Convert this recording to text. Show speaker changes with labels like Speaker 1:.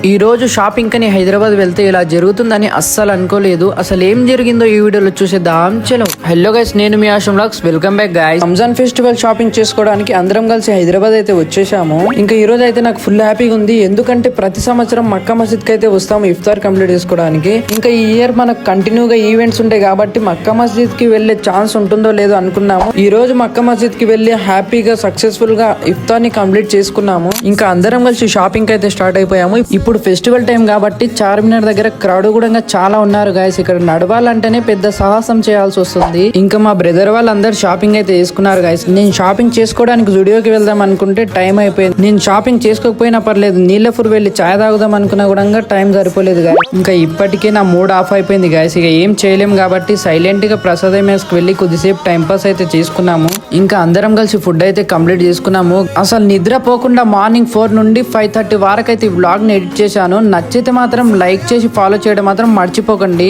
Speaker 1: ఈ రోజు షాపింగ్ కని హైదరాబాద్ వెళ్తే ఇలా జరుగుతుందని అస్సలు అనుకోలేదు. అసలు ఏం జరిగిందో ఈ వీడియోలో చూసేద్దాం. చలో హలో గైస్, నేను మీ Aasham vlogs. Welcome back guys. Ramzan festival shopping చేసుకోవడానికి అందరం కలిసి హైదరాబాద్ అయితే వచ్చేసాము. ఇంకా ఈ రోజు అయితే నాకు ఫుల్ హ్యాపీగా ఉంది. ఎందుకంటే ప్రతి సంవత్సరం మక్కా మసీద్ కి అయితే వస్తాము ఇఫ్తార్ కంప్లీట్ చేసుకోవడానికి. ఇంకా ఈ ఇయర్ మనకు కంటిన్యూగా ఈవెంట్స్ ఉంటాయి కాబట్టి మక్కా మసీద్ కి వెళ్లే ఛాన్స్ ఉంటుందో లేదో అనుకున్నాము. ఈ రోజు మక్కా మసీద్ కి వెళ్లి హ్యాపీగా సక్సెస్ఫుల్ గా ఇఫ్తార్ ని కంప్లీట్ చేసుకున్నాము. ఇంకా అందరం కలిసి షాపింగ్ అయితే స్టార్ట్ అయిపోయాము. ఇప్పుడు ఫెస్టివల్ టైం కాబట్టి చార్మినార్ దగ్గర క్రౌడ్ కూడా చాలా ఉన్నారు గాయస్. ఇక్కడ నడవాలంటేనే పెద్ద సాహసం చేయాల్సి వస్తుంది. ఇంకా మా బ్రదర్ వాళ్ళందరూ షాపింగ్ అయితే చేసుకున్నారు గాయస్. నేను షాపింగ్ చేసుకోవడానికి జుడియోకి వెళ్దాం అనుకుంటే టైం అయిపోయింది. నేను షాపింగ్ చేసుకోకపోయినా పర్లేదు, నీళ్ళఫూర్ వెళ్ళి చాయ్ తాగుదాం అనుకున్నా కూడా టైం సరిపోలేదు గాయస్. ఇంకా ఇప్పటికే నా మూడ్ ఆఫ్ అయిపోయింది గాయస్. ఇక ఏం చేయలేం కాబట్టి సైలెంట్ గా ప్రసాదం మేస్కి వెళ్ళి కొద్దిసేపు టైం పాస్ అయితే చేసుకున్నాము. ఇంకా అందరం కలిసి ఫుడ్ అయితే కంప్లీట్ చేసుకున్నాము. అసలు నిద్రపోకుండా మార్నింగ్ 4 నుండి 5:30 వరకు అయితే ఈ వ్లాగ్ ని ఎడిట్ చేశాను. నచ్చితే మాత్రం లైక్ చేసి ఫాలో చేయడం మాత్రం మర్చిపోకండి.